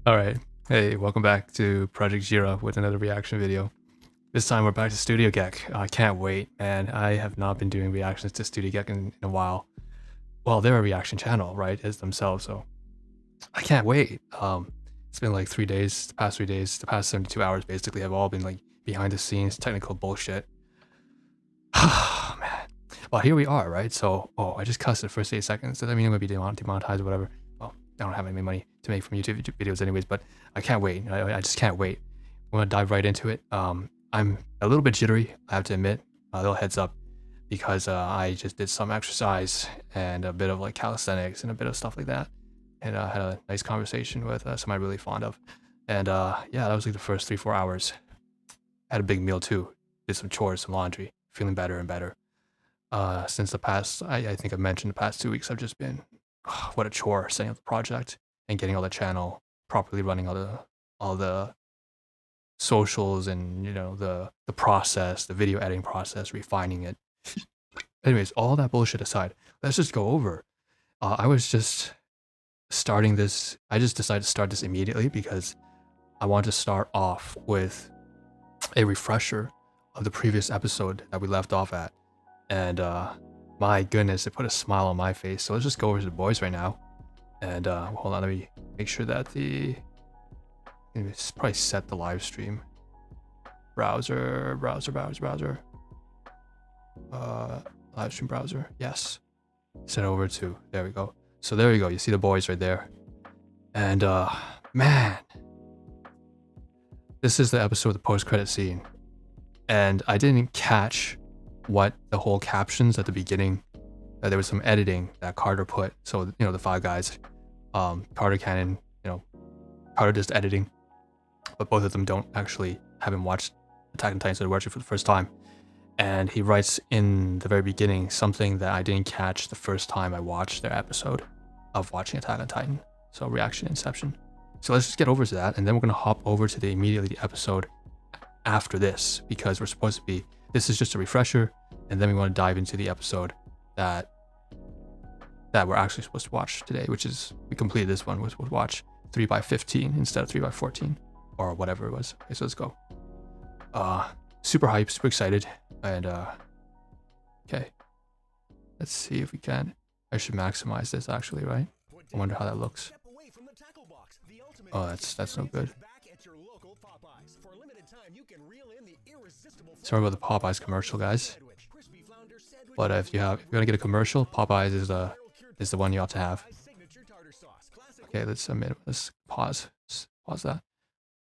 Alright, hey, welcome back to Project Jira with another reaction video. This time we're back to Studio Gek. I can't wait, and I have not been doing reactions to Studio Gek in a while. Well, they're a reaction channel, right, as themselves, so I can't wait. It's been like 3 days, the past 3 days, the past 72 hours basically have all been like behind the scenes technical bullshit. Man. Well, here we are, right? So, I just cussed the first 8 seconds. Does that mean I'm gonna be demonetized or whatever? Well, I don't have any money to make from YouTube videos anyways, but I can't wait. I just can't wait. I'm gonna dive right into it. I'm a little bit jittery, I have to admit. A little heads up, because I just did some exercise and a bit of like calisthenics and a bit of stuff like that. And I had a nice conversation with somebody I'm really fond of. And yeah, that was like the first 3-4 hours. Had a big meal too. Did some chores, some laundry. Feeling better and better. Since the past, I think I mentioned the past 2 weeks, I've just been, what a chore, setting up the project and getting all the channel properly running, all the socials and, you know, the process, the video editing process, refining it. Anyways, all that bullshit aside, let's just go over. I was just starting this, I just decided to start this immediately because I want to start off with a refresher of the previous episode that we left off at. And my goodness, it put a smile on my face. So let's just go over to the boys right now. And hold on, let me make sure that let's probably set the live stream. Browser. Live stream browser. Yes. Set over to, there we go. So there you go. You see the boys right there. And man, this is the episode of the post-credit scene. And I didn't catch what the whole captions at the beginning, there was some editing that Carter put. So, you know, the 5 guys, Carter, Cannon, you know, Carter just editing, but both of them haven't watched Attack on Titan, so they're watching for the first time. And he writes in the very beginning something that I didn't catch the first time I watched their episode of watching Attack on Titan. So reaction inception. So let's just get over to that, and then we're gonna hop over to the episode after this, because we're supposed to be, this is just a refresher, and then we want to dive into the episode that we're actually supposed to watch today, which is, we completed this one, we'll watch 3x15 instead of 3x14 or whatever it was. Okay, so let's go. Super hyped, super excited, and okay, let's see if we can. I should maximize this actually, right? I wonder how that looks. Oh, that's no good. Sorry about the Popeyes commercial, guys. But if you're gonna get a commercial, Popeyes is the one you ought to have. Okay, let's pause. Let's pause that.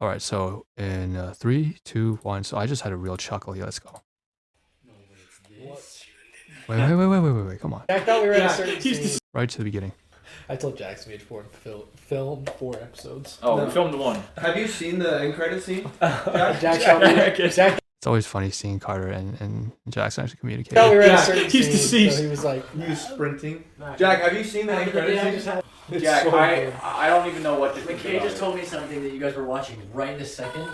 All right, so in 3, 2, 1. So I just had a real chuckle here. Let's go. Wait. Come on. I thought we were at a certain scene. Right to the beginning. I told Jackson we had filmed 4 episodes. Oh, no. We filmed 1. Have you seen the end credit scene? Jack It's always funny seeing Carter and Jackson actually communicate. I thought we were at a certain he's scene, deceased. so he was like, He was sprinting. Jack, have you seen the end credit scene? Jack, so good. I don't even know what to think McKay about just it. told me something that you guys were watching right this second.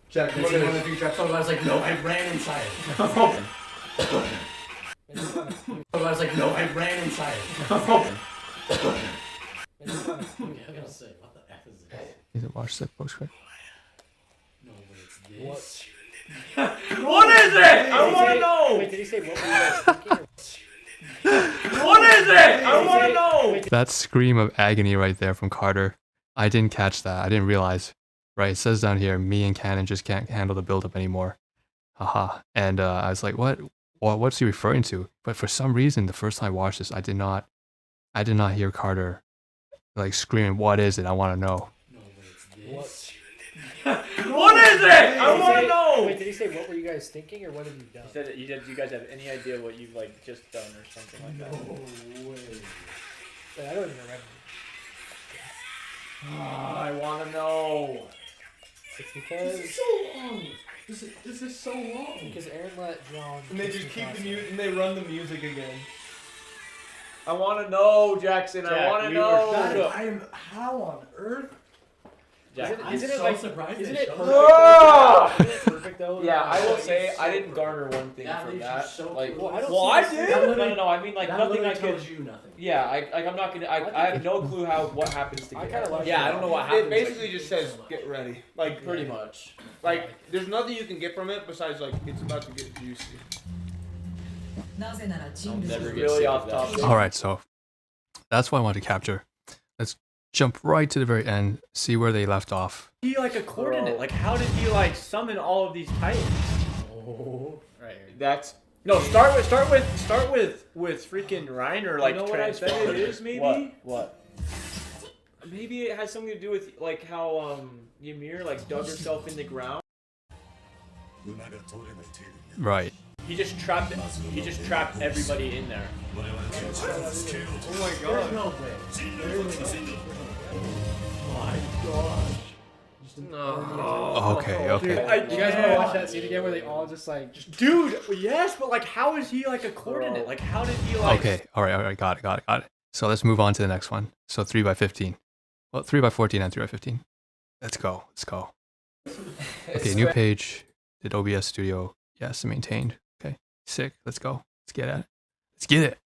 Jack, That's in one of the future episodes. I was like, no, I ran inside. I was like, no, I ran inside. Okay, I'm gonna say, what the F is this? You didn't watch the post-credit. No, but it's this. What is it? I want to know. Wait, did he say what were you guys thinking? What is it? I want to know. That scream of agony right there from Carter. I didn't catch that. I didn't realize. Right, it says down here, me and Cannon just can't handle the build-up anymore. Haha. And I was like, what? What's he referring to? But for some reason, the first time I watched this, I did not hear Carter like screaming, "What is it? I want to know." No, but it's this. What is it? I want to know. Wait, did he say what were you guys thinking, or what have you done? He said that you guys have any idea what you've like just done or something like that? No way. Wait, I don't even remember. I want to know. It's because This is so long. This is so long. because Aaron let John. And they kiss just me keep the last music night. and they run the music again. I want to know, Jackson. I Jack, want to we know. were- I am. How on earth? Jack, I'm isn't it so like surprised isn't they it showed perfect? Ah! Isn't it perfect though? Yeah, I will It's say so I didn't good. garner one thing That from leaves you that. so Like, clueless. Well, I don't well, see I this- did. That No, literally- no, no. I mean, like that nothing I literally could. tells you nothing. Yeah, I'm not gonna. I have no clue what happens to I get. kinda like Yeah, I don't know what happens. It basically just says get ready. Like pretty much. Like there's nothing you can get from it besides like it's about to get juicy. I'll never get Really sick off of that topic. shit. All right, so that's what I wanted to capture. Let's jump right to the very end, see where they left off. He like a coordinate. Like, how did he like summon all of these titans? Oh, right. That's No, start with freaking Reiner. Like, know what I bet it is, maybe? What? Maybe it has something to do with like how Ymir like dug herself in the ground. Right. He just trapped everybody in there. oh my There's god. no way. My gosh. Just an Okay, okay. You guys want to watch that scene again where they all just like just Dude, yes, but like, how is he like a coordinate? Like, how did he like? Okay, all right, got it. So let's move on to the next one. So 3x15. Well, 3x14 and 3x15. Let's go. Okay, new page. Did OBS Studio? Yes, maintained. Okay, sick. Let's go. Let's get at it. Let's get it.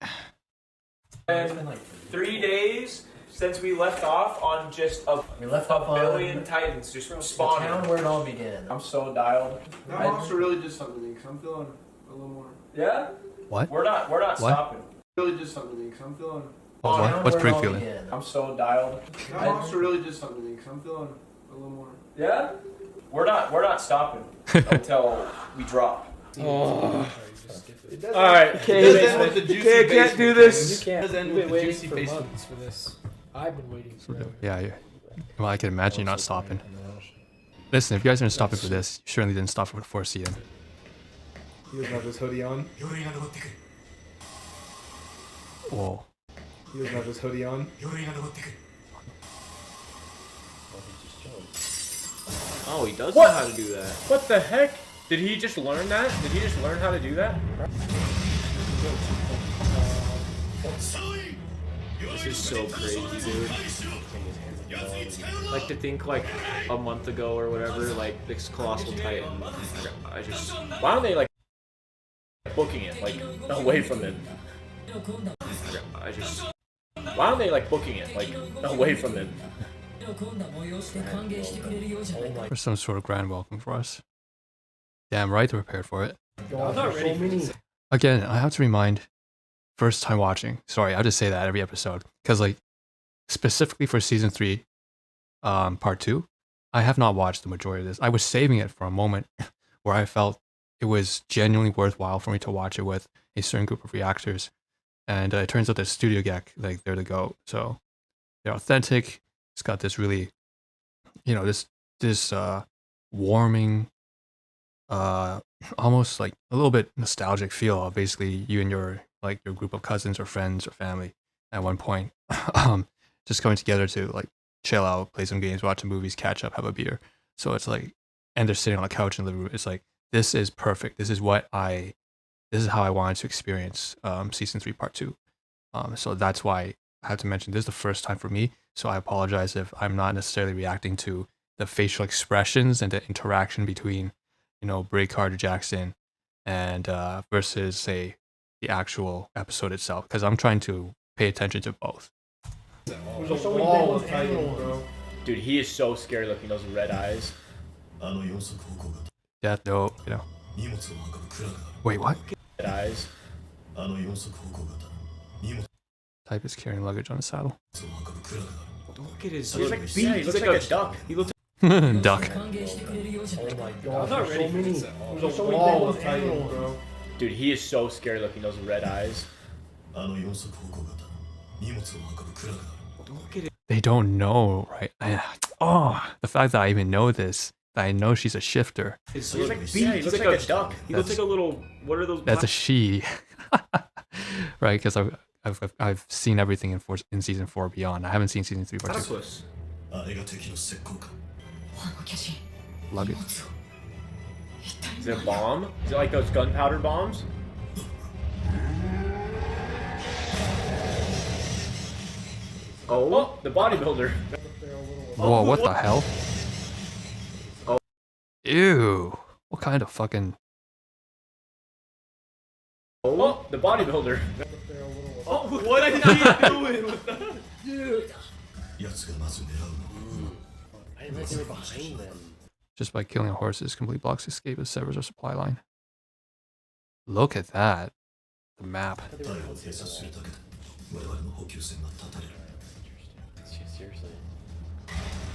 And 3 days since we left off on just a We left off on billion titans just the spawning. town where it all began. I'm so dialed. That monster really did something to me because I'm feeling a little more. Yeah? What? We're not What? stopping. Really did something to me because I'm feeling. What's Craig feeling? I'm so dialed. That monster really did something to me because I'm feeling a little more. Yeah? We're not stopping until we drop. Oh. It does. All right. It does end with the juicy I can't do this. It does end You've with been the waiting juicy for basement. months for this. I've been waiting for it. Yeah. Well, I can imagine you're not stopping. Listen, if you guys aren't stopping for this, you certainly didn't stop for 4CM. He doesn't have his hoodie on. Whoa. He doesn't have his hoodie on. Oh, he does know how to do that. What the heck? Did he just learn that? Did he just learn how to do that? This is so crazy, dude. Like to think like a month ago or whatever, like this colossal titan. I just why don't they like booking it like away from him? I just why don't they like booking it like away from him? For some sort of grand welcome for us. Damn right they're prepared for it. I'm not ready for this. Again, I have to remind, first time watching. Sorry, I'll just say that every episode. Because, like, specifically for season 3, part 2, I have not watched the majority of this. I was saving it for a moment where I felt it was genuinely worthwhile for me to watch it with a certain group of reactors. And it turns out that Studio Gek, like, they're the GOAT. So they're authentic. It's got this really, this warming, almost like a little bit nostalgic feel of basically you and your group of cousins or friends or family at one point, just coming together to like chill out, play some games, watch some movies, catch up, have a beer. So it's like, and they're sitting on a couch in the living room. It's like, this is perfect. This is how I wanted to experience season 3 part 2. So that's why I have to mention this is the first time for me. So I apologize if I'm not necessarily reacting to the facial expressions and the interaction between, Bray Carter Jackson and versus say the actual episode itself, because I'm trying to pay attention to both. There's a wall of titans, bro. Dude, he is so scary looking, those red eyes. Death Note, Wait, what? Red eyes. Type is carrying luggage on a saddle. Look at his. He's like He looks like a duck. He looks Duck. Oh my god. I'm not ready for this at all. There's a wall of titans, bro. Dude, he is so scary looking, those red eyes. Look at it. They don't know, right? The fact that I even know this, that I know she's a shifter. He's like he's like a duck. He looks like a little. What are those? That's a she, right? Because I've seen everything in season 4 beyond. I haven't seen season 3 part 2. platypus. Luggage. Is it a bomb? Is it like those gunpowder bombs? Oh, the bodybuilder. Whoa, what the hell? Ew. What kind of fucking... Oh, the bodybuilder. Oh, what are you doing with that? I didn't realize they were behind them. Just by killing a horse's complete blocks escape as severs our supply line. Look at that. The map. Seriously.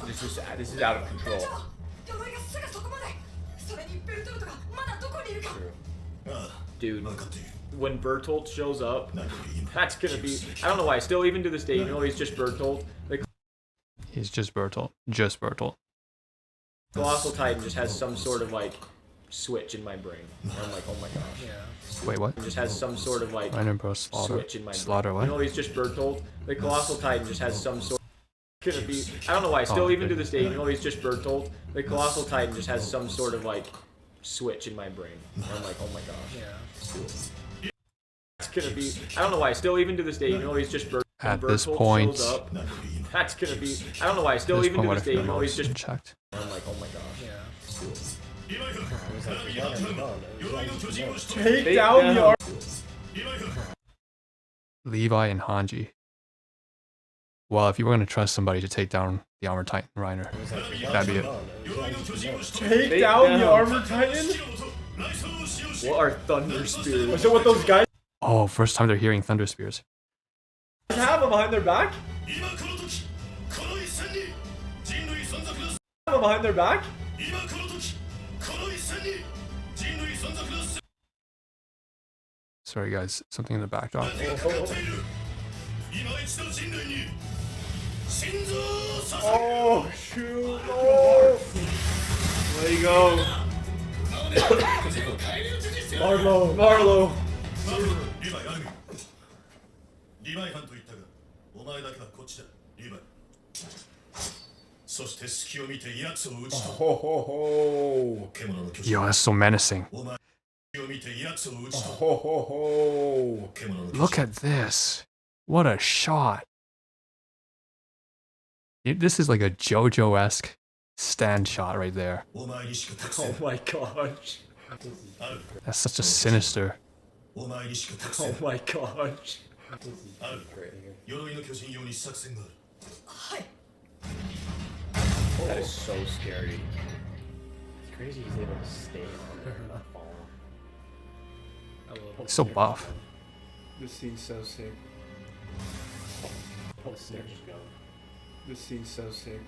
This is out of control. Dude, when Bertolt shows up, that's gonna be... I don't know why. Still, even to this day, even though he's just Bertolt, the He's just Bertolt. Just Bertolt. Colossal Titan just has some sort of, like, switch in my brain. I'm like, oh my gosh. Yeah. Wait, what? It just has some sort of, like, REINER bro, slaughter. switch in my Slaughter brain. what? You know, he's just Bertolt. The Colossal Titan just has some sort... Gonna be... I don't know why. Still, even to this day, even though he's just Bertolt, the Colossal Titan just has some sort of, like, switch in my brain. I'm like, oh my gosh. Yeah. It's gonna be... I don't know why. Still, even to this day, even though he's just Bertolt. At this Bertolt point... shows up, that's gonna be... I don't know why. Still, At this even point, to what this if day, the even though he's remote's just... been checked? I'm like, oh my gosh. Yeah. I was like, yeah, I'm gone. Take down the Levi and Hanji. Well, if you were going to trust somebody to take down the Armored Titan REINER, that'd be it. Take down the armor titan? What are thunder spears? Is it what those guys Oh, first time they're hearing Thunder Spears. have behind their back? Have behind their back? Sorry guys, something in the backdrop. Oh, shoot. Oh. There you go. Marlo. リヴァイ班と言ったが、お前だけはこっちだ、リヴァイ。そして隙を見て奴を撃ち取る。獣の巨人。 Yo, that's so menacing. お前隙を見て奴を撃ち取る。獣の巨人。 Look at this. What a shot. This is like a JoJo-esque stand shot right there. お前にしか託せ Oh ん。 my gosh. ある。 That's such a sinister. お前にしか託せ Oh ん。 my gosh. ある。鎧の巨人用に作戦がある。 That is so scary. It's crazy he's able to stay on there and not fall. I love He's so buff. This scene's so sick. Oh, the stairs go. This scene's so sick.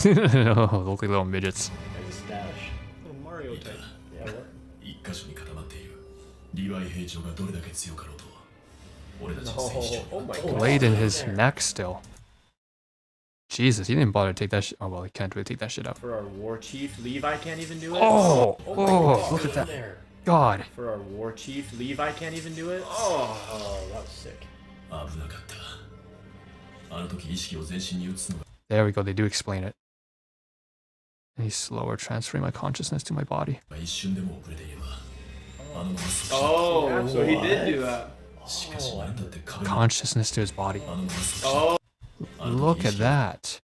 Oh, look like little midgets. There's a stash. Oh, Mario type. Yeah, what? 一箇所に固まっている。リヴァイ兵長がどれだけ強かろうと。俺たちの戦士長 Oh に my Blade god. in his neck still. Jesus, he didn't bother to take that shit. Oh, well, he can't really take that shit out. For our war chief, Levi can't even do it. Oh, my oh, God. look at that. There. God. For our war chief, Levi can't even do it. Oh, that was sick. 危なかった。あの時意識を全身に移すのが There we go, they do explain it. And he's slower transferring my consciousness to my body. 一瞬でも遅れていれば、あのまま少し Oh, so he did do that. しかしなんだって壁に Consciousness to his body. あのまま少し Oh, Look at that.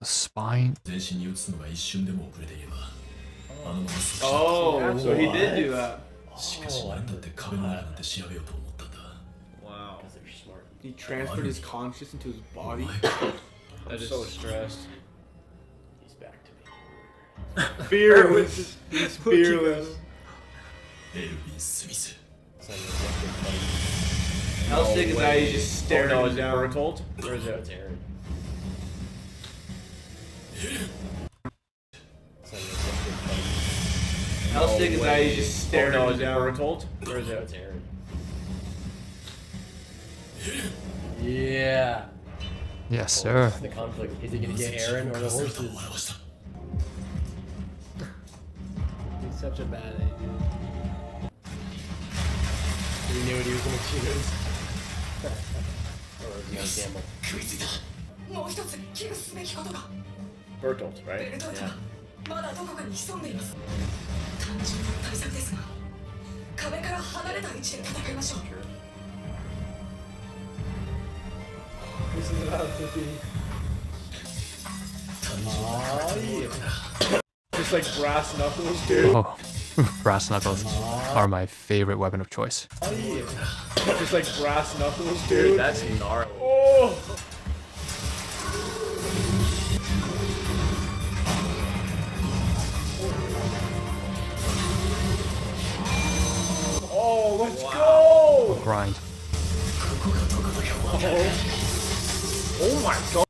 The spine. 全身に移すのが一瞬でも遅れていれば、あのまま少し oh, so he did do that. しかしなんだって壁の中なんて調べようと思ったんだ。 Wow. Because they're smart. He transferred his conscious into his body. I'm so stressed. He's back to me. Fearless. He's fearless. エルヴィン・スミス。 So I'm gonna How sick is that? He's just Oh, staring no, him is it down. Bertolt? Or is no, it? it's Aaron. So I'm gonna How sick is that? He's just Oh, staring no, him is it down. Bertolt? Or is no, it? it's Aaron. Yeah. Yes, sir. The conflict. Is he gonna get Aaron or the horses? 表した。 He's such a bad A, He knew what he was gonna choose. Or was he gonna gamble? 食いついた。 もう一つ危惧すべきことが Bertolt, ベ right? ルトルト Yeah. はまだどこかに潜んでいます単純な対策ですが壁から離れた位置で戦いましょう This is about to be. Oh yeah. Just like brass knuckles, dude. Oh, brass knuckles are my favorite weapon of choice. Oh yeah. Just like brass knuckles, Dude, dude. that's gnarly. Oh. Oh, let's go! Grind. Oh my god.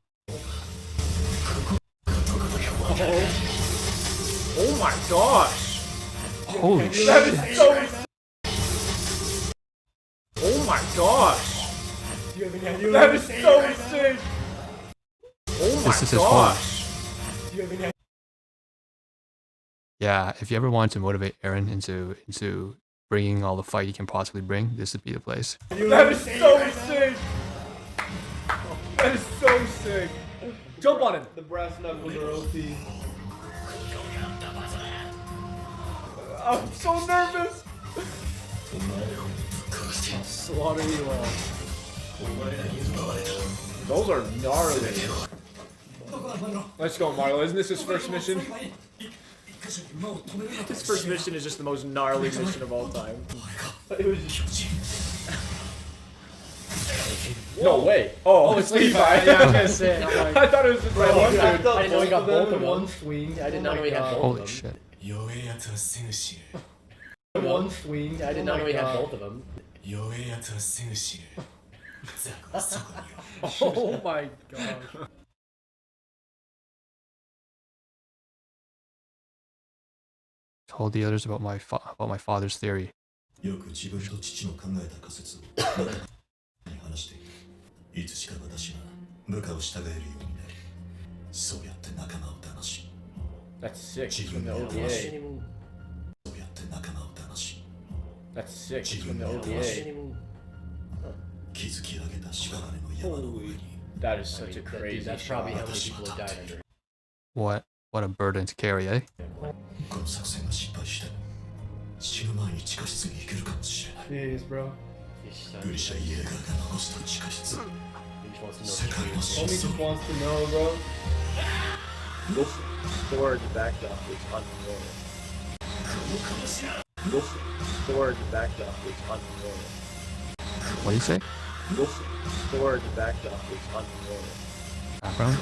Oh my gosh. Holy That shit. is so. Oh my gosh. That is so sick! Oh my This is his gosh. Yeah, if you ever want to motivate Aaron into bringing all the fight he can possibly bring, this would be the place. That is so sick! That is so sick! Jump on him! The brass knuckles are OP. I'm so nervous! Slaughter you all. Those are gnarly. Let's go, Marlo. Isn't this his first mission? His first mission is just the most gnarly mission of all time. It was just. No way. Oh, it's Levi. Yeah, I was gonna say. I'm like, I thought it was just that one I dude. thought I didn't know he got both of both them of in them. one swing. I did not know he had both Holy of them. shit. One swing. I did not know he had both of them. Oh my god. Told the others about my father's theory. よく自分と父の考えた仮説を話している。いつしか私が部下を従えるようになり、そうやって仲間を騙し、 That's sick. 自 From 分 the の OVA. そうやって仲間を騙し、 That's sick. Gee, From the no. OVA. 築き上げた屍の山の上に That is I such a mean, that- crazy dude, that's shot. probably how many people have died under it. What a burden to carry, eh? この作戦が失敗しても死ぬ前に地下室に行けるかもしれない。 Jeez, bro. グリシャ・イエーガーが残した地下室、 He just wants to know 世界の Homie 真 just 相 wants to know, bro. This storage backdrop is unreal. This storage backdrop is unreal. What do you say? This storage backdrop is unreal. Background?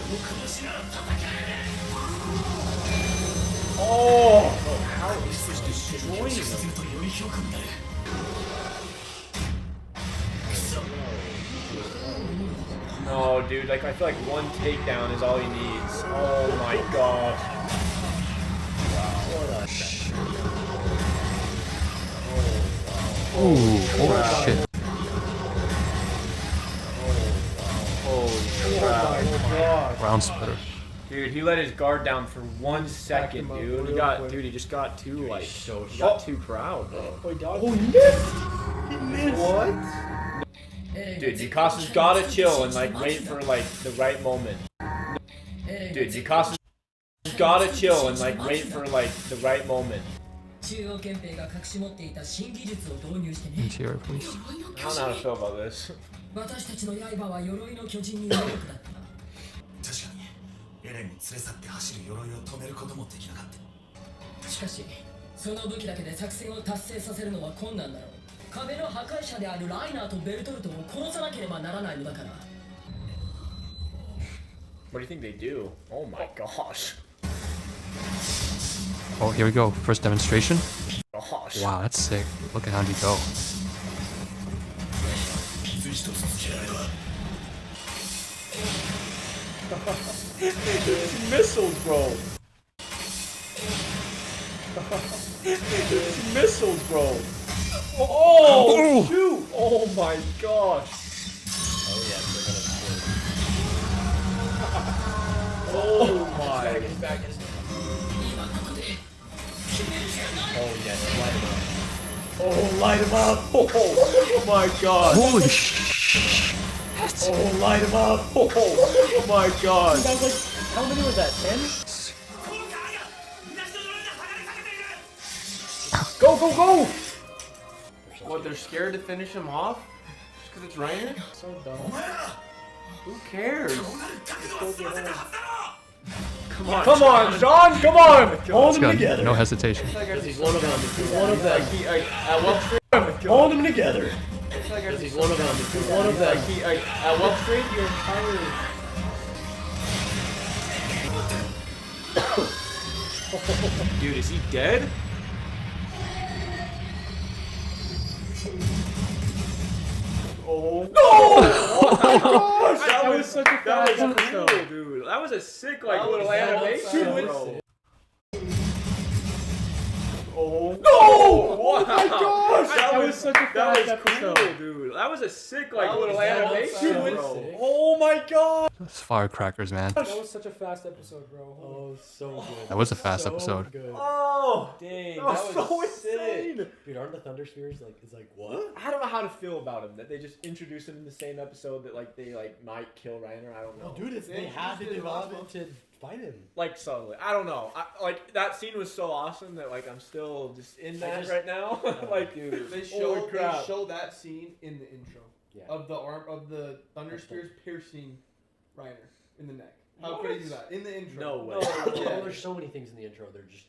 Oh! How is this destroying them? No, dude, like I feel like one takedown is all he needs. Oh my god. Ooh, holy shit. Holy crap. Round splitter. Dude, he let his guard down for 1 second, him up dude. He real got, quick. dude, he just got too like, so he got too proud, bro. Oh, he dodged. Oh, he missed! He missed! What? Dude, Yukasa's gotta chill and like wait for like the right moment. Dude, Yukasa's gotta chill and like wait for like the right moment. 中央憲兵が隠し持っていた新技術を導入してね Interior, please.鎧の I 巨 don't know how to 人 feel about this. 私たちの刃は鎧の巨人に能力だった確かにエレンを連れ去って走る鎧を止めることもできなかったしかしその武器だけで作戦を達成させるのは困難だろう壁の破壊者であるライナーとベルトルトを殺さなければならないのだから What do you think they do? Oh my gosh. Oh, here we go. First demonstration. Gosh. Wow, that's sick. Look at how he go. 傷一つつけられば Missiles, bro. Missiles, bro. Oh, shoot! Oh my gosh. Oh yeah, they're gonna Oh my. Oh yes, light him up. Oh, light him up. Oh my god. Holy shit. Oh, light him up. Oh my god. That was like, how many was that? 10? Go, go, go! What, they're scared to finish him off? Just because it's Reiner? So dumb. Who cares? Come on, Come on, Sean, come on! Hold It's them got together. no hesitation. Because he's one of them. He's one of them. At what trade? Hold them together. Because he's one of them. He's one of them. At what trade your entire... Dude, is he dead? Oh no! That was such a fast episode, dude. That was a sick like little animation, bro. Oh no! Oh my Wow. gosh! That was such a fast episode, dude. That was a sick like little animation, bro. Oh my god! It's firecrackers, man. That was such a fast episode, bro. Oh, so good. That was a fast So episode. Good. Oh! Dang, That was so sick. insane! Dude, aren't the Thunder Spheres like? It's like what? I don't know how to feel about him. That they just introduced him in the same episode that like they like might kill Reiner. I don't know. Oh, dude, they had to develop it to fight him. Like subtly. I don't know. Like that scene was so awesome that like I'm still just in that right now. Like, dude, They holy crap. show that scene in the intro Yeah. of the arm of the Thunder Spears piercing Reiner in the neck. How crazy is that? In the intro. No way. Oh, Yeah. there's so many things in the intro. They're just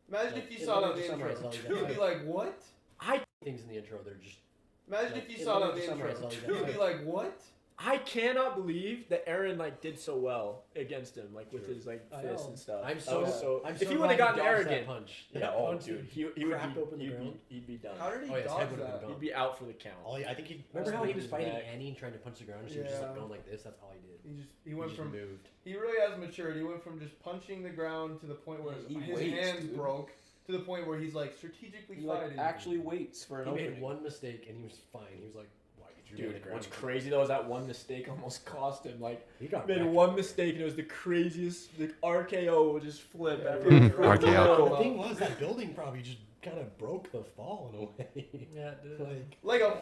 Imagine if you saw it on the intro. You'd be like, what? things in the intro. They're just. Imagine if you saw it on the intro. You'd be like, what? I cannot believe that Aaron like did so well against him, like with his like fists and stuff. I'm That so. was I'm if so he would have glad gotten dodged that arrogant, punch. yeah, That oh punch dude, he would cracked open the ground. he'd be done. How did he Oh, yeah, his dodge head would've that? been He'd be out for the count. I think he. Remember how he was fighting back. Annie and trying to punch the ground? And she was just like Yeah. going like this. That's all he did. He went just from moved. he really has matured. He went from just punching the ground to the point where He his waits, hands dude. broke to the point where he's like strategically He like fighting. actually waits for an He opening. made one mistake and he was fine. He was like, "Why did you?" Dude, what's crazy though is that one mistake almost cost him. Like, He got made wrecked. one mistake and it was the craziest. The RKO would just flip. Yeah, every right. RKO. The thing was that building probably just kind of broke the fall in a way. Yeah, it did. Like, Lego.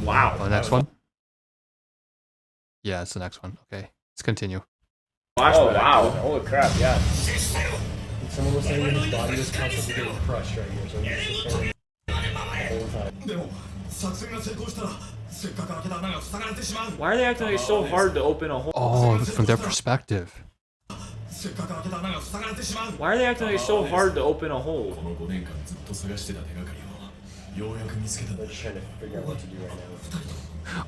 Wow. Oh, the next one? Yeah, it's the next one. Okay, let's continue. Oh wow! Holy crap! Yeah. someone was saying that his body was constantly getting crushed right here, so he's just preparing the whole time. でも作戦が成功したらせっかく開けた穴が塞がれてしまう Why are they acting like it's so hard to open a hole? Oh, from their perspective. せっかく開けた穴が塞がれてしまう Why are they acting like it's so hard to open a hole? この5年間ずっと探してた手がかりをようやく見つけたんだ They're just trying to figure out what to do right now.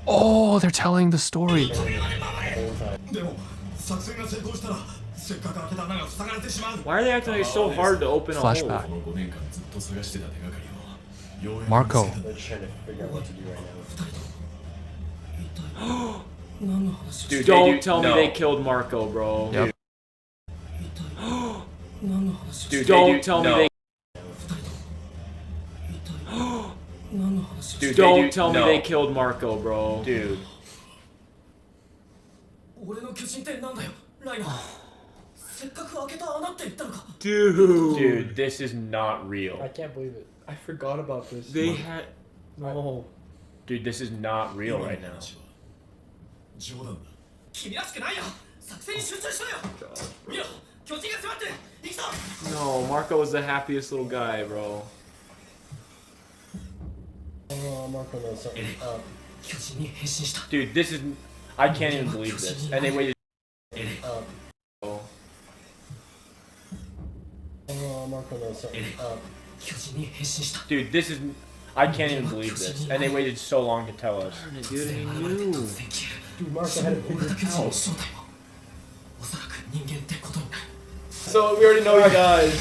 Oh, they're telling the story. The whole time. でも作戦が成功したらせっかく開けた穴が塞がれてしまう Why are they acting like it's so hard to open a hole? Flashback. この5年間ずっと探してた手がかりをようやく Marco. 見つけた They're just trying to figure out what to do right now. Dude, don't tell me they killed Marco, bro. Yep. Dude, don't tell me they. Dude, don't tell me they killed Marco, bro. Dude. 俺の巨人ってなんだよライナーせっかく開けた穴って言ったのか Dude, this is not real. I can't believe it. I forgot about this. They had. No. Dude, this is not real right now. 冗談だ君らしくないよ作戦に集中しろよ見ろ巨人が迫ってる行くぞ No, Marco was the happiest little guy, bro. Oh, Marco knows something. 巨人に変身した Dude, this is. I can't even believe this. And they waited. Oh, Marco knows something. 巨人に変身した Dude, this is. I can't even believe this. And they waited so long to tell us. Dude, he knew. Dude, Marco had it 俺 figured だけ人の out. 正体はおそらく人間ってことになる So we already know he dies.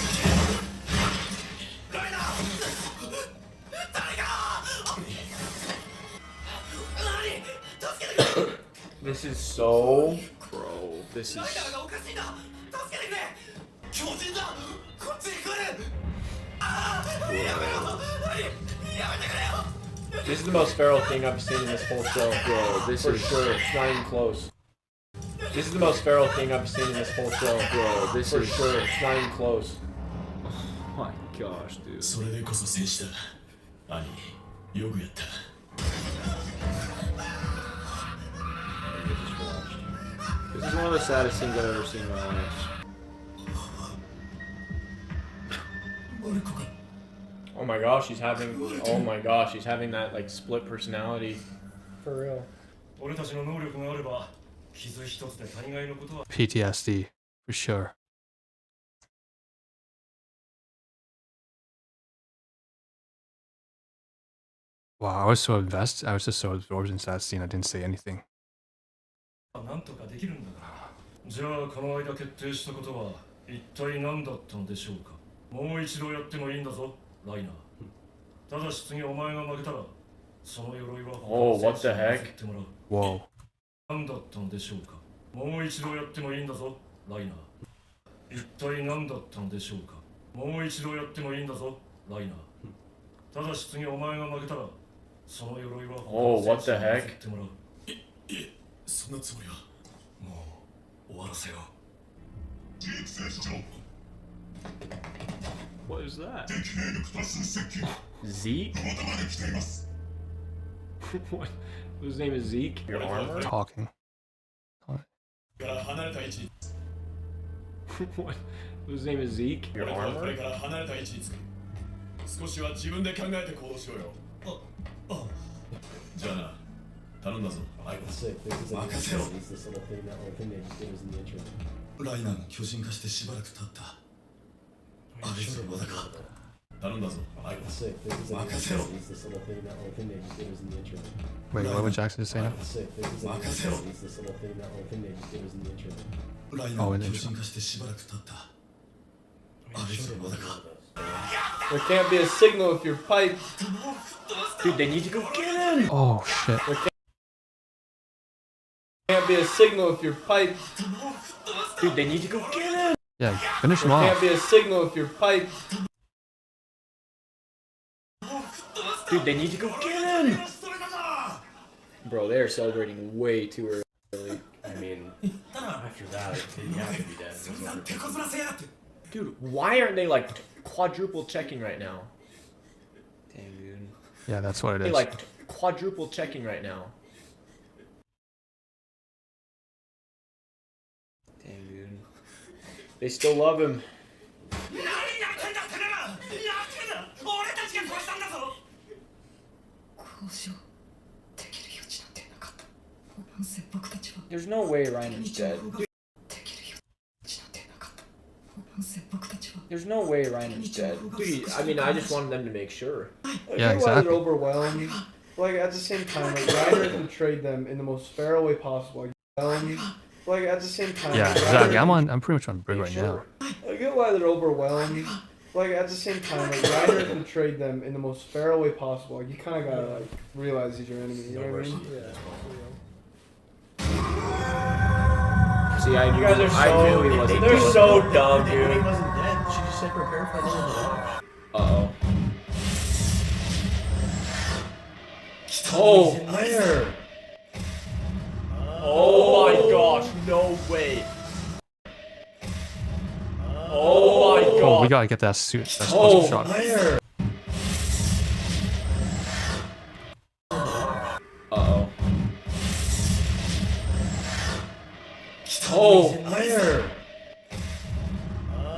This is so. Bro, this is. ライナーがおかしいんだ助けてくれ巨人だこっちに来るああやめろやめてくれよ This is the most feral thing I've seen in this whole show. Bro, this is sure. It's not even close. This is the most feral thing I've seen in this whole show. Bro, this is sure. It's not even close. Oh my gosh, dude. それでこそ戦士だ兄よくやった This is one of the saddest things I've ever seen in my life. Oh my gosh, she's having. Oh my gosh, she's having that like split personality. For real. 俺たちの能力があれば傷一つで大概のことは PTSD for sure. Wow, I was so invested. I was just so absorbed into that scene. I didn't say anything. なんとかできるんだからじゃあこの間決定したことは一体何だったのでしょうかもう一度やってもいいんだぞライナーただし次お前が負けたらその鎧は Oh, what the heck? Whoa. 何だったのでしょうかもう一度やってもいいんだぞライナー一体何だったのでしょうかもう一度やってもいいんだぞライナーただし次お前が負けたらその鎧は Oh, what the heck? そんなつもりはもう終わらせよう What is that? Zeke? What? His name is Zeke? Your armor? Talking. から離れた位置 What? His name is Zeke? Your 俺とはこ armor? れから離れた位置につく少しは自分で考えて行動しろよじゃあな頼んだぞアイボ Sick. This is an Makaseo. intro. This is this little thing, that little thing that he was in the intro. ライナーが巨人化してしばらく経ったあいつはまだか頼んだぞアイボ Sick. This is an intro. Makaseo. This is this little thing, that little thing that he was in the intro. Wait, what would Jackson just say now? Sick. This is an intro. Makaseo. This is this little thing, that little thing that he was in the intro. ライナーが巨人化してしばらく経ったあいつはまだか There can't be a signal if your pipe. Dude, they need to go get him! Oh shit. Can't be a signal if your pipe. Dude, they need to go get him! Yeah, finish him There off. can't be a signal if your pipe. Dude, they need to go get him! Bro, they are celebrating way too early. I mean, after that, you have to be dead. It was over. 手こずらせやがって Dude, why aren't they like quadruple checking right now? Damn, dude. Yeah, that's what it They is. like quadruple checking right now. Damn, dude. They still love him. 何やってんだてめえらやってんだ俺たちが殺したんだぞ交渉できる余地なんてなかったなんせ僕たちは There's no way Reiner's dead. Dude, できる余地なんてなかったなんせ僕たちは there's no way Reiner's dead. Dude, I mean, I just wanted them to make sure. Yeah, I get why they're exactly. overwhelmed. Like at the same time, like Reiner portrayed them in the most feral way possible. Like at the same time. Yeah, like, exactly. Reiner- I'm pretty much on Brig right now. I get why they're overwhelmed. Like at the same time, like Reiner portrayed them in the most feral way possible. Like you kind of gotta like realize he's your enemy. You know what I mean? See, I You guys are I so knew he wasn't they're dead. so dumb, He dude. wasn't dead. She just said prepare for another barrage. Uh-oh. Oh! Where? Oh my gosh, no way. Oh my Oh, god. we gotta get that suit. That's Oh, shot. Where? Uh-oh. Oh! Where?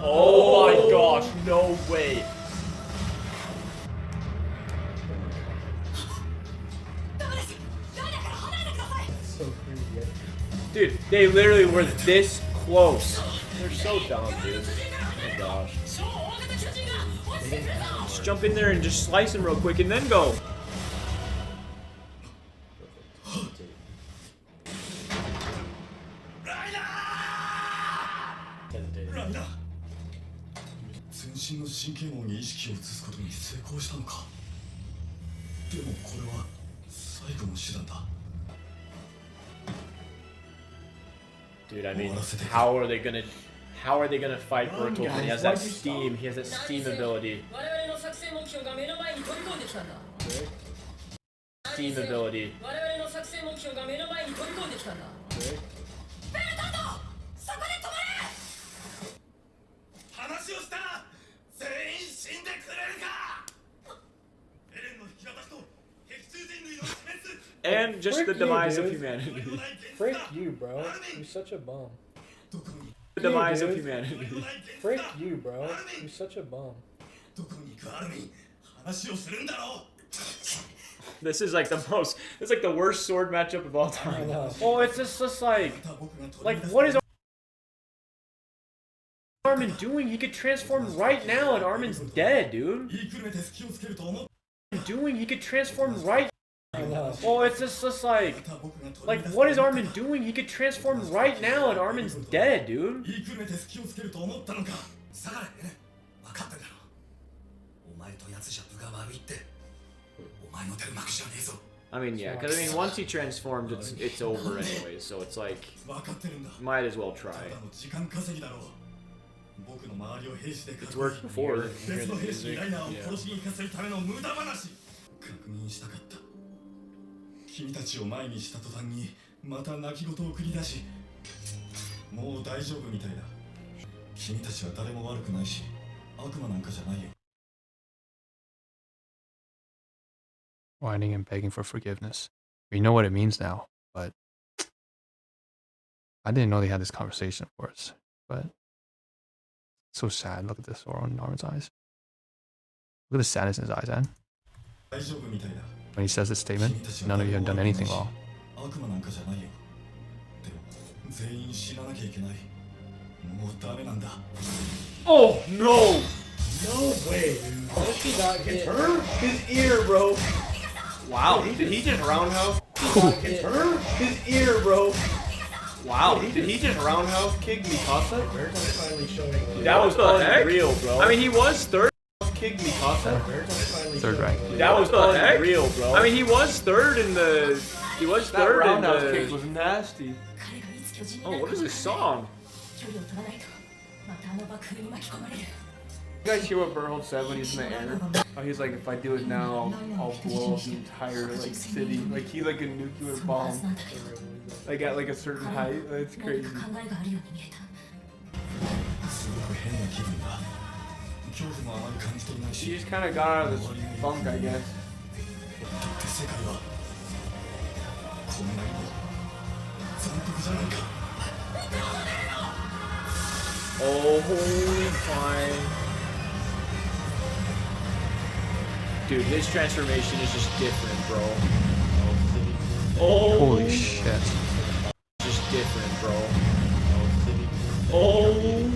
Oh my gosh, no way. So creepy. Dude, they literally were this close. They're so dumb, dude. Oh my gosh. Just jump in there and just slice him real quick and then go. Hesitated. ライナー全身の神経網に意識を移すことに成功したのかでもこれは最後の手段だ Dude, I mean, how are they gonna fight Bertolt when he has that steam? He has that steam ability. Steam ability. 話をしたら全員死んでくれるかエレンの引き渡しと壁中人類の死滅 And just the Frick you, demise of dude. humanity. Frick you, bro. You're such a bum. The demise of dude. humanity. Frick you, bro. You're such a bum. どこに行くアルミン話をするんだろう This is like the most. It's like the worst sword matchup of all time. Well, it's just like what is Armin doing? He could transform right now, and Armin's dead, dude. He could transform right. Well, it's just like what is Armin doing? He could transform right now, and Armin's dead, dude. I mean, yeah, because I mean, once he transformed, it's over anyway. So it's like, might as well try. It's worked before. Whining and begging for forgiveness. We know what it means now, but I didn't know they had this conversation, of course. But so sad. Look at this sorrow in Norman's eyes. Look at the sadness in his eyes, man. When he says this statement, none of you have done anything wrong. Oh no! No way, dude. Does he not get his ear, bro? Wow, did he just roundhouse? His ear, bro. Wow, did he just roundhouse kick Mikasa? Finally showing. That was unreal, bro. I mean, he was third. Kick Mikasa. Third rank. That was unreal, bro. I mean, he was third in the. He was That third in roundhouse the. kick was nasty. Oh, what is this song? You guys hear what Berhold said when he's in the air? Oh, he's like, if I do it now, I'll blow up the entire like city. Like he like a nuclear bomb. Like at like a certain height. That's crazy. He just kind of got out of this funk, I guess. Oh, holy fine. Dude, his transformation is just different, bro. Oh, Holy shit. just different, bro. Oh.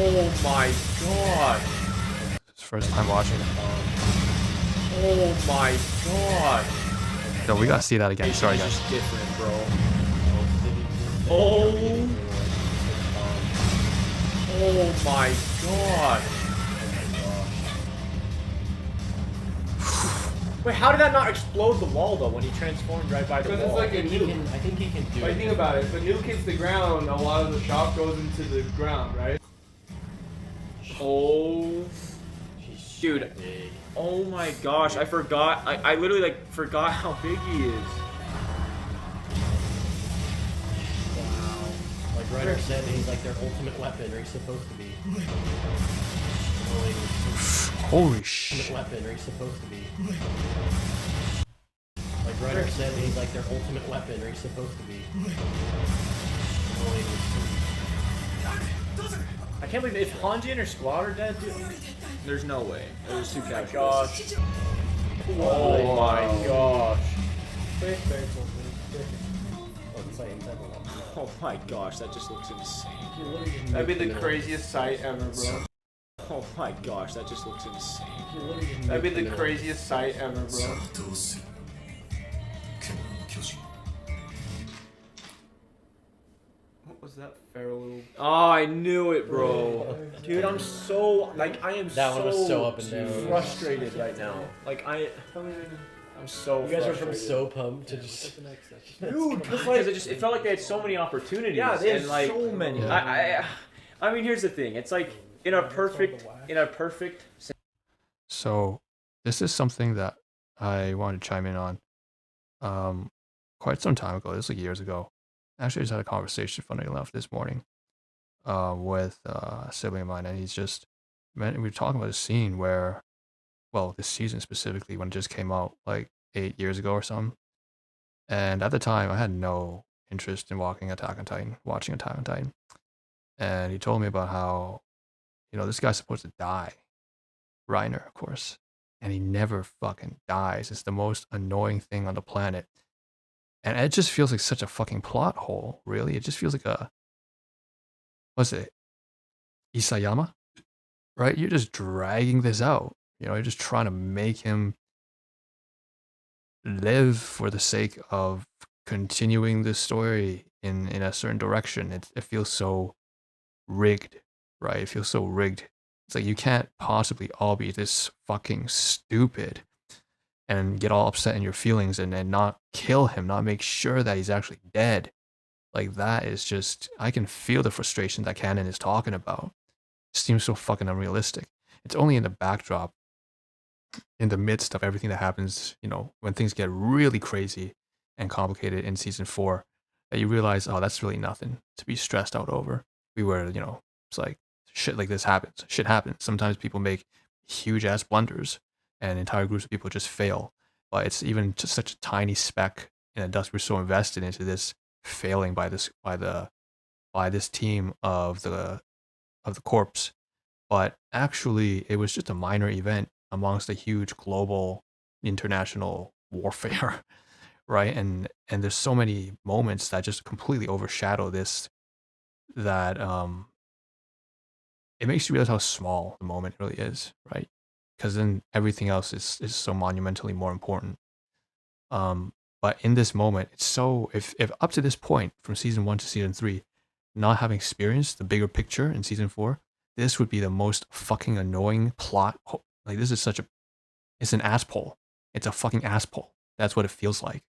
Oh my god. It's his first time watching it. Oh my god. No, we gotta see that again. Sorry, It's guys. just different, bro. Oh. Oh my god. Wait, how did that not explode the wall though when he transformed right by the Because wall? it's like a nuke. I think he can do But think about it. If a nuke hits the ground, a lot of the shock goes into the ground, right? Oh, dude. Oh my gosh, I forgot. I literally like forgot how big he is. Like Reiner said, he's like their ultimate weapon, or he's supposed to be. Holy shit. Ultimate weapon, or he's supposed to be. Like Reiner said, he's like their ultimate weapon, or he's supposed to be. I can't believe if Hanji and her squad are dead, dude. There's no way. There's two casualties. Gosh. Oh my gosh. Oh my gosh, that just looks insane. That'd be the craziest sight ever, bro. Oh my gosh, that just looks insane. That'd be the craziest sight ever, bro. What was that feral little... Oh, I knew it, bro. Dude, I'm so like I am That one was so up and down. frustrated right now. Like I'm so. You guys are from frustrated. so pumped to just. Dude, because it felt like they had so many opportunities. Yeah, they had and like, so many. I mean, here's the thing. It's like in a perfect. So, this is something that I wanted to chime in on. Quite some time ago. This was like years ago. Actually, I just had a conversation, funny enough, this morning, with a sibling of mine, and we were talking about a scene where, well, this season specifically, when it just came out like 8 years ago or something. And at the time, I had no interest in watching Attack on Titan. And he told me about how, this guy's supposed to die. Reiner, of course. and he never fucking dies. It's the most annoying thing on the planet. And it just feels like such a fucking plot hole, really. It just feels like a, what's it, Isayama? Right? You're just dragging this out. You know, you're just trying to make him live for the sake of continuing the story in a certain direction. It feels so rigged, right? It feels so rigged. It's like you can't possibly all be this fucking stupid and get all upset in your feelings and not kill him, not make sure that he's actually dead. Like that is just, I can feel the frustration that Canon is talking about. It seems so fucking unrealistic. It's only in the backdrop, in the midst of everything that happens, you know, when things get really crazy and complicated in season 4, that you realize, oh, that's really nothing to be stressed out over. We were, you know, it's like shit like this happens. Shit happens. Sometimes people make huge ass blunders and entire groups of people just fail. But it's even just such a tiny speck in a dust. We're so invested into this failing by this team of the corpse. But actually, it was just a minor event amongst a huge global international warfare, right? And there's so many moments that just completely overshadow this, that it makes you realize how small the moment really is, right? Because then everything else is so monumentally more important. But in this moment, it's so, if up to this point, from season 1 to season 3, not having experienced the bigger picture in season 4, this would be the most fucking annoying plot. Like, this is it's an asshole. It's a fucking asshole. That's what it feels like.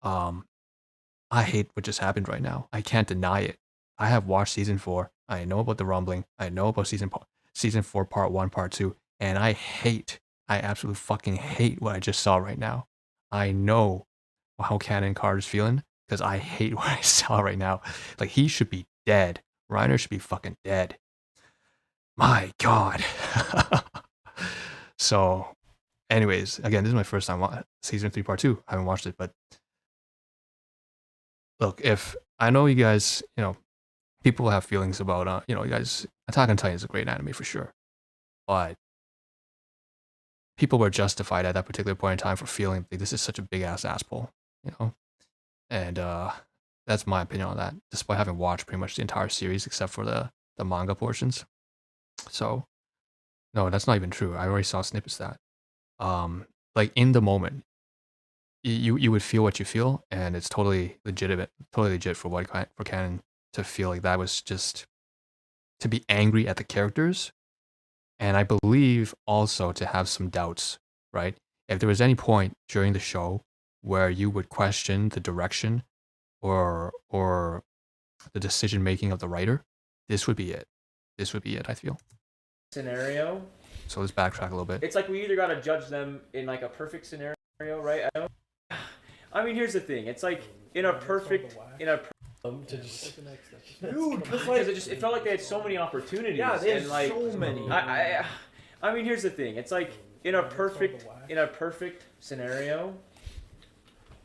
I hate what just happened right now. I can't deny it. I have watched season 4. I know about the rumbling. I know about season 4, part 1, part 2. And I absolutely fucking hate what I just saw right now. I know how Canon Carter's feeling because I hate what I saw right now. Like, he should be dead. Reiner should be fucking dead. My God. So, anyways, again, this is my first time season 3, part 2. I haven't watched it, but look, if I know you guys, you know, people have feelings about, you know, you guys, Attack on Titan is a great anime for sure, but people were justified at that particular point in time for feeling like this is such a big ass asshole, you know, and that's my opinion on that. Despite having watched pretty much the entire series except for the manga portions, so no, that's not even true. I already saw snippets of that. Like in the moment, you would feel what you feel, and it's totally legitimate, totally legit for Canon to feel like that was just to be angry at the characters, and I believe also to have some doubts, right? If there was any point during the show where you would question the direction or the decision making of the writer, this would be it. This would be it, I feel. Scenario. So let's backtrack a little bit. It's like we either gotta judge them in like a perfect scenario, right? I mean, here's the thing. It's like in a perfect, To just dude, because it felt like they had so many opportunities. Yeah, they had and like, so many. I mean, here's the thing. It's like in a perfect scenario.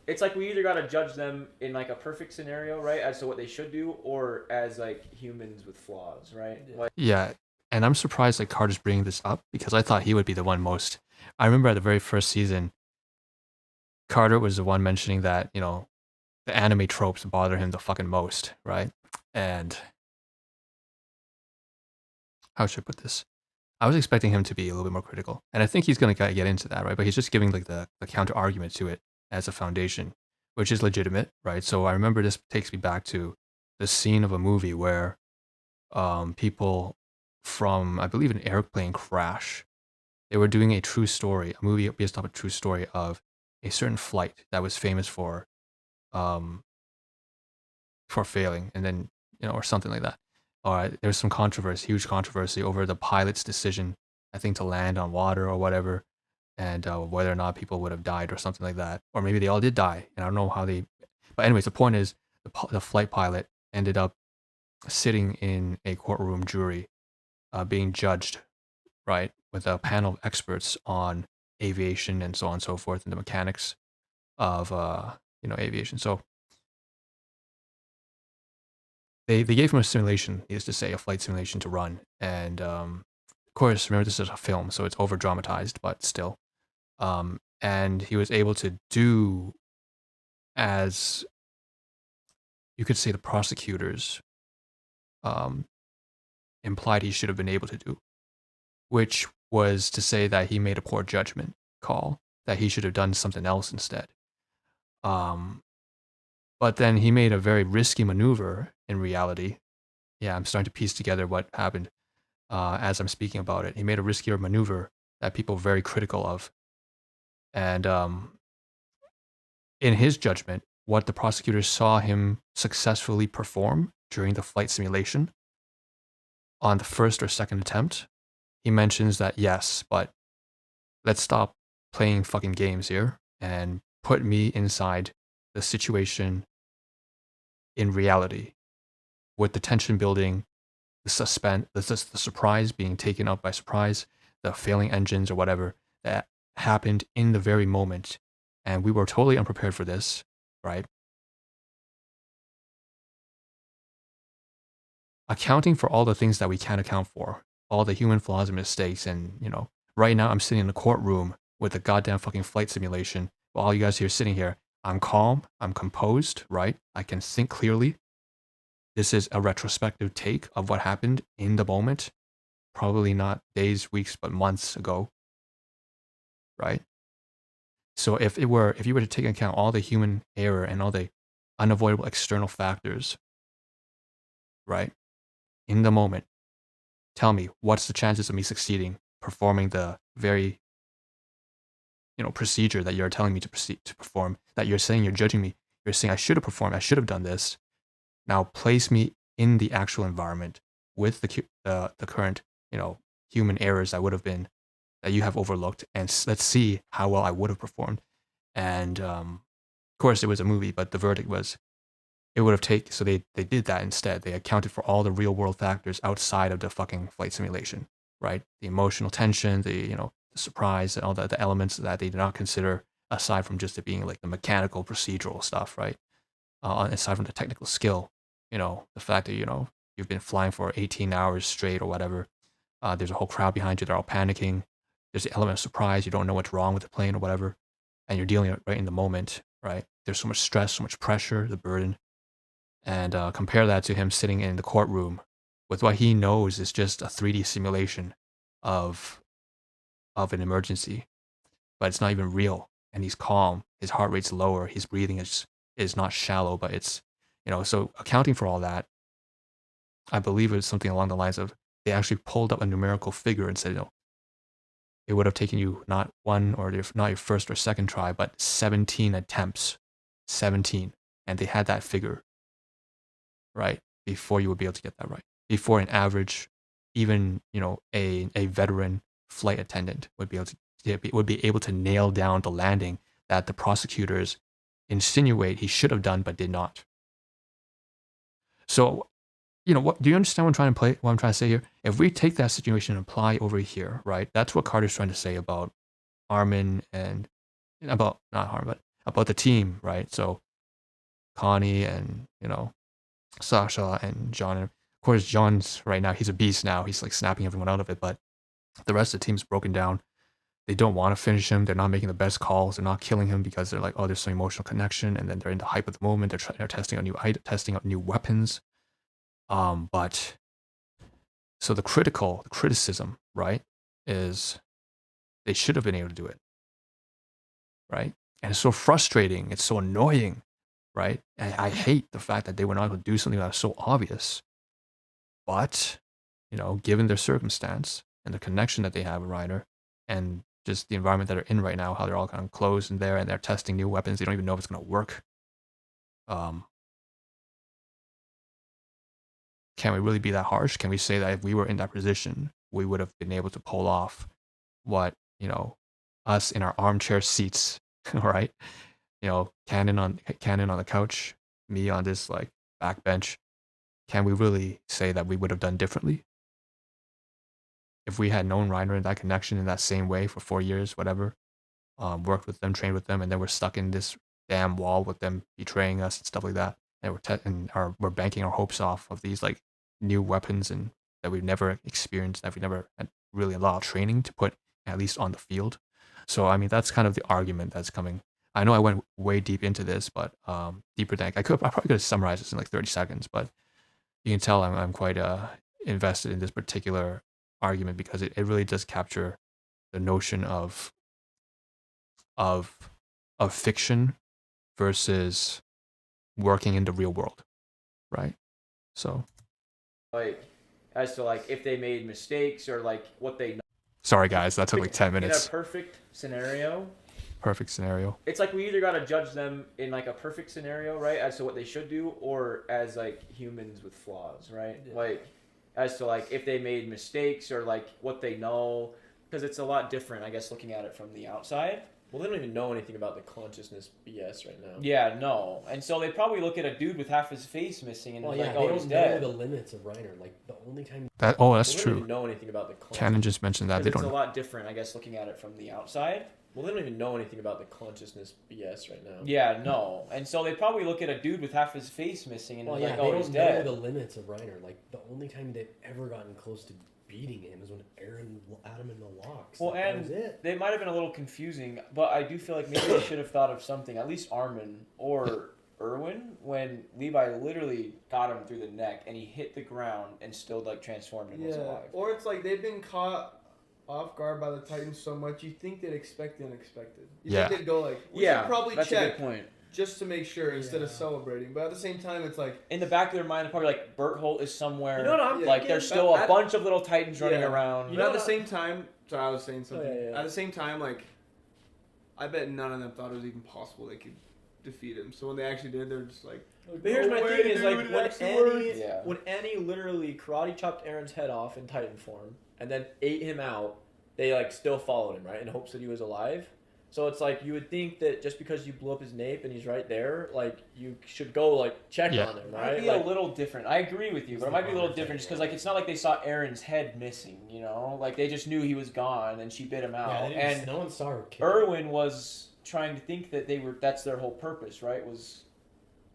It's like we either gotta judge them in like a perfect scenario, right, as to what they should do, or as like humans with flaws, right? Like, Yeah, and I'm surprised that Carter's bringing this up because I thought he would be the one most. I remember at the very first season, Carter was the one mentioning that, you know, the anime tropes bother him the fucking most, right? And how should I put this? I was expecting him to be a little bit more critical, and I think he's going to get into that, right? But he's just giving like the counter argument to it as a foundation, which is legitimate, right? So I remember this takes me back to the scene of a movie where people from, I believe, an airplane crash, they were doing a true story, a movie based off a true story of a certain flight that was famous for failing, and then, you know, or something like that. There was some controversy, huge controversy over the pilot's decision, I think, to land on water or whatever, and whether or not people would have died or something like that, or maybe they all did die, and I don't know how they. But anyways, the point is, the flight pilot ended up sitting in a courtroom jury, being judged, right, with a panel of experts on aviation and so on and so forth, and the mechanics of you know, aviation. So they gave him a simulation, needless to say, a flight simulation to run, and course, remember this is a film, so it's over dramatized, but still. And he was able to do as you could say the prosecutors implied he should have been able to do, which was to say that he made a poor judgment call, that he should have done something else instead. But then he made a very risky maneuver in reality. Yeah, I'm starting to piece together what happened as I'm speaking about it. He made a riskier maneuver that people were very critical of. And in his judgment, what the prosecutors saw him successfully perform during the flight simulation on the first or second attempt, he mentions that yes, but let's stop playing fucking games here and put me inside the situation in reality, with the tension building, the suspense, the surprise being taken up by surprise, the failing engines or whatever that happened in the very moment. And we were totally unprepared for this, right? Accounting for all the things that we can't account for, all the human flaws and mistakes. And, you know, right now I'm sitting in the courtroom with a goddamn fucking flight simulation while all you guys here sitting here. I'm calm, I'm composed, right? I can think clearly. This is a retrospective take of what happened in the moment, probably not days, weeks, but months ago, right? So if you were to take into account all the human error and all the unavoidable external factors, right, in the moment, tell me, what's the chances of me succeeding, performing the very, procedure that you're telling me to perform, that you're saying, you're judging me, you're saying I should have performed, I should have done this. Now place me in the actual environment with the current, human errors that would have been, that you have overlooked, and let's see how well I would have performed. And of course it was a movie, but the verdict was it would have taken, so they did that instead. They accounted for all the real world factors outside of the fucking flight simulation, right? The emotional tension, the surprise, and all the elements that they did not consider aside from just it being like the mechanical procedural stuff, right? Aside from the technical skill, the fact that, you've been flying for 18 hours straight or whatever. There's a whole crowd behind you. They're all panicking. There's the element of surprise. You don't know what's wrong with the plane or whatever. And you're dealing with it right in the moment, right? There's so much stress, so much pressure, the burden. And compare that to him sitting in the courtroom with what he knows is just a 3D simulation of an emergency, but it's not even real. And he's calm. His heart rate's lower. His breathing is not shallow, but it's, so accounting for all that, I believe it was something along the lines of they actually pulled up a numerical figure and said, it would have taken you not one or not your first or second try, but 17 attempts, 17. And they had that figure, right? Before you would be able to get that right. Before an average, even, a veteran flight attendant would be able to nail down the landing that the prosecutors insinuate he should have done but did not. So, what do you understand what I'm trying to say here? If we take that situation and apply over here, right? That's what Carter's trying to say about Armin and about not Harmon, but about the team, right? So Connie and Sasha and John. And of course, John's right now, he's a beast now. He's like snapping everyone out of it, but the rest of the team's broken down. They don't want to finish him. They're not making the best calls. They're not killing him because they're like, oh, there's some emotional connection, and then they're in the hype of the moment. They're testing out new weapons. But so the criticism, right, is they should have been able to do it, right? And it's so frustrating. It's so annoying, right? And I hate the fact that they were not able to do something that was so obvious. But, given their circumstance and the connection that they have with REINER and just the environment that they're in right now, how they're all kind of closed in there and they're testing new weapons. They don't even know if it's going to work. Can we really be that harsh? Can we say that if we were in that position, we would have been able to pull off what, us in our armchair seats, right? Cannon on the couch, me on this like back bench. Can we really say that we would have done differently? If we had known REINER in that connection in that same way for 4 years, whatever, worked with them, trained with them, and then we're stuck in this damn wall with them betraying us and stuff like that, and we're banking our hopes off of these like new weapons and that we've never experienced, that we've never had really a lot of training to put at least on the field. So I mean, that's kind of the argument that's coming. I know I went way deep into this, but deeper than I probably could have summarized this in like 30 seconds, but you can tell I'm quite invested in this particular argument because it really does capture the notion of fiction versus working in the real world, right? So like as to like if they made mistakes or like what they know. Sorry guys, that took like 10 minutes. In a perfect scenario, It's like we either got to judge them in like a perfect scenario, right, as to what they should do, or as like humans with flaws, right? Yeah. Like as to like if they made mistakes or like what they know, because it's a lot different, I guess, looking at it from the outside. Well, they don't even know anything about the consciousness BS right now. Yeah, no. And so they probably look at a dude with half his face missing and Well, like, yeah, oh, they he's don't dead. know the limits of REINER. Like the only time that's they don't true. even know anything about the consciousness. Cannon just mentioned that they It's don't a lot different, I guess, looking at it from the outside. Well, they don't even know anything about the consciousness BS right now. Yeah, no. And so they probably look at a dude with half his face missing and Well, like, yeah, oh, they he's don't know dead. the limits of REINER. Like the only time they've ever gotten close to beating him is when Aaron had him in the locks. Well, Like, that and was it. they might have been a little confusing, but I do feel like maybe they should have thought of something, at least Armin or Irwin, when Levi literally got him through the neck and he hit the ground and still like transformed and was Yeah, alive. or it's like they've been caught off guard by the Titans so much, you think they'd expect the unexpected. You Yeah. think they'd go like, we Yeah, should probably that's check a good point. just to make sure instead of Yeah. celebrating. But at the same time, it's like, In the back of their mind, they're probably like, Berthold is somewhere. You know what I'm Yeah. like, thinking? there's still a At- bunch of little Titans running Yeah. around. but know at the what same time, sorry, I was saying something. yeah. At the same time, like, I bet none of them thought it was even possible they could defeat him. So when they actually did, they're just like, But here's no my way, thing: is dude, like it when actually Annie, worked. Yeah. when Annie literally karate chopped Aaron's head off in Titan form and then ate him out, they like still followed him, right, in hopes that he was alive. So it's like you would think that just because you blew up his nape and he's right there, like you should go like check Yeah. on him, It might right? be Like, a little different. I agree with you, but it might be a little different just because like it's not like they saw Aaron's head missing, you know? Like they just knew he was gone and she bit him out. yeah, they didn't- And no one saw her kill. Irwin was trying to think that that's their whole purpose, right? Was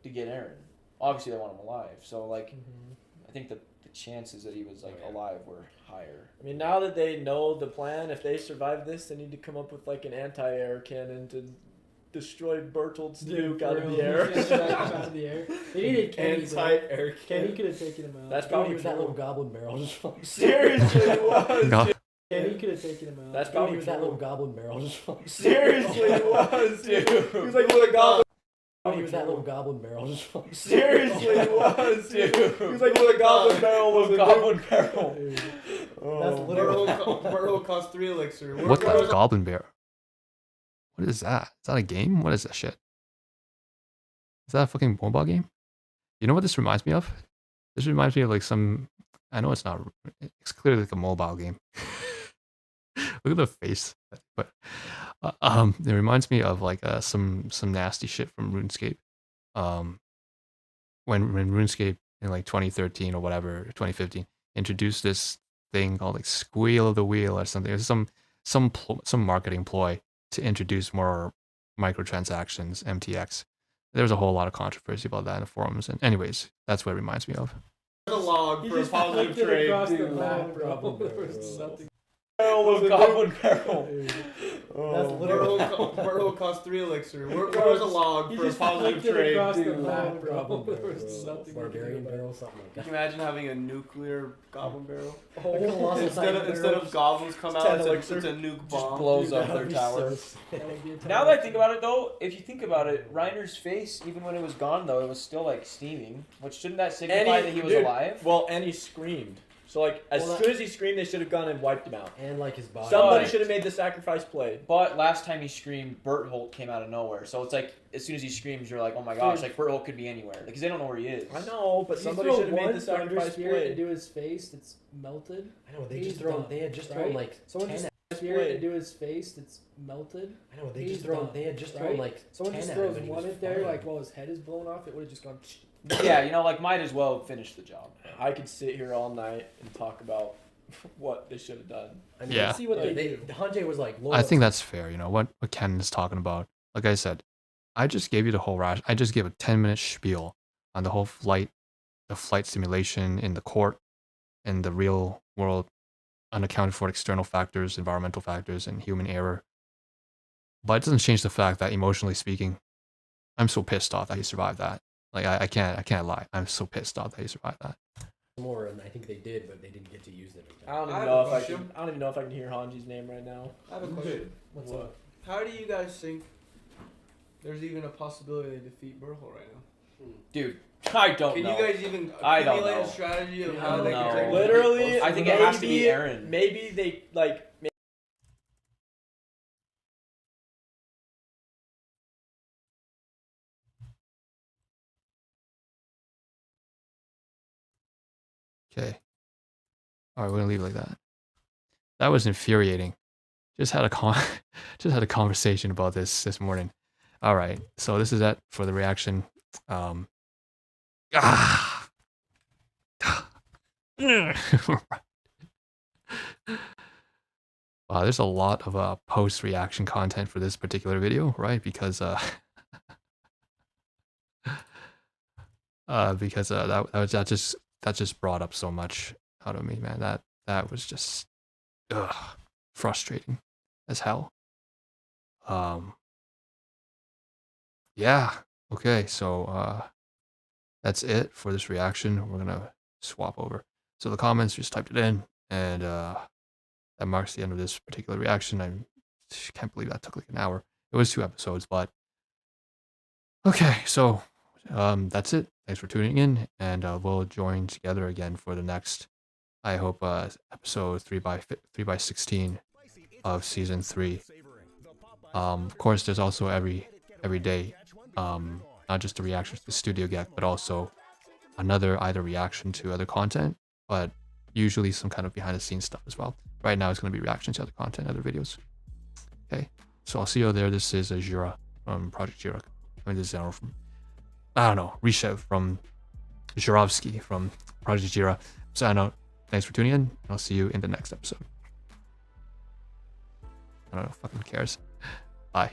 to get Aaron. Obviously they want him alive. So like I think the chances that he was like alive were higher. I mean, now that they know the plan, if they survive this, they need to come up with like an anti-air cannon to destroy Bertold's nuke out of the air. Out of the air. They needed Kenny. though. Anti-air Kenny cannon. could have taken him out. That's probably was that little goblin barrel. Just fucking Seriously, it was. No. Kenny could have taken him out. That's probably was that little goblin barrel. Just fucking Seriously, it was, dude. He was like with a goblin. Probably was that little goblin barrel. Just fucking Seriously, it was, dude. He was like with a goblin barrel. Was a Goblin barrel. That's literally. Burrow cost 3 elixir. What the Goblin Bear? What is that? Is that a game? What is that shit? Is that a fucking mobile game? You know what this reminds me of? This reminds me of like some. I know it's not. It's clearly like a mobile game. Look at the face. But it reminds me of like some nasty shit from RuneScape. When RuneScape in like 2013 or whatever, 2015, introduced this thing called like Squeal of the Wheel or something. It was some marketing ploy to introduce more microtransactions, MTX. There was a whole lot of controversy about that in the forums. And anyways, that's what it reminds me of. a log for a positive trade. across the Dude. map, bro. Goblin There barrel. was something. Was a goblin barrel. That's literally. Burrow cost 3 elixir. Where was a log You for a just positive flicked it trade? across the Dude. map, bro. Goblin There barrel, was something. barbarian barrel, something like Can that. you imagine having a nuclear goblin barrel? Colossal Instead Titan of goblins come It's out, 10 it's elixir. a nuke Just bomb. blows Dude, up that their would be tower. so sick. That would be a Now that I think about it, though, if you think about it, Reiner's face, even when it was gone, though, it was still like steaming. Which shouldn't that signify that he was dude, alive? Well, and he screamed. So like, as Well, soon as he screamed, they should have gone and wiped him out. And like his body. Somebody Right. should have made the sacrifice play. But last time he screamed, Berthold came out of nowhere. So it's like as soon as he screams, you're like, oh my gosh, Dude. like Berthold could be anywhere because they don't know where he is. I know, but If you somebody throw should have made one the thunder sacrifice spirit play. into his face that's melted. I know they He's just thrown. done, They had just right? thrown like Someone 10 just at spirit play. into his face that's melted. I know they He's just thrown. done, They had just right? thrown like Someone 10 just at throws him and he one was in there, fine. like while his head is blown off, it would have just gone. Yeah, you know, like might as well finish the job. I could sit here all night and talk about what they should have done. I mean, Yeah. let's see what they do. Hanjay was like, Lord, I think that's fair. You know what Ken is talking about. Like I said, I just gave you the whole rash. I just gave a 10-minute spiel on the whole flight, the flight simulation in the court, in the real world unaccounted for external factors, environmental factors, and human error. But it doesn't change the fact that emotionally speaking, I'm so pissed off that he survived that. Like I can't lie. I'm so pissed off that he survived that. More, and I think they did, but they didn't get to use them. I don't I even have know a if question. I don't even know if I can hear Hanji's name right now. I have a question. What's up? How do you guys think there's even a possibility to defeat Burhol right now? Dude, I don't Can know. you guys even I don't accumulate know. a strategy of how I they don't can know. take Literally, I think it has to be maybe- Aaron. Maybe they like. Okay. All right, we're gonna leave it like that. That was infuriating. Just had a just had a conversation about this morning. All right, so this is it for the reaction. Wow, there's a lot of post reaction content for this particular video, right? Because that just brought up so much out of me, man. That was just frustrating as hell. Yeah. Okay, so that's it for this reaction. We're gonna swap over. So the comments, just typed it in, and that marks the end of this particular reaction. I can't believe that took like an hour. It was 2 episodes, but okay. So that's it. Thanks for tuning in, and we'll join together again for the next, I hope, episode 3x16 of season 3. Of course, there's also every day, not just the reactions to Studio Gek, but also another either reaction to other content, but usually some kind of behind the scenes stuff as well. Right now, it's going to be reactions to other content, other videos. Okay, so I'll see you there. This is Jira from Project Jira. I mean, this is from, I don't know, Rishev from Zhuravsky from Project Jira. Sign out. Thanks for tuning in, and I'll see you in the next episode. I don't know, fucking cares. Bye.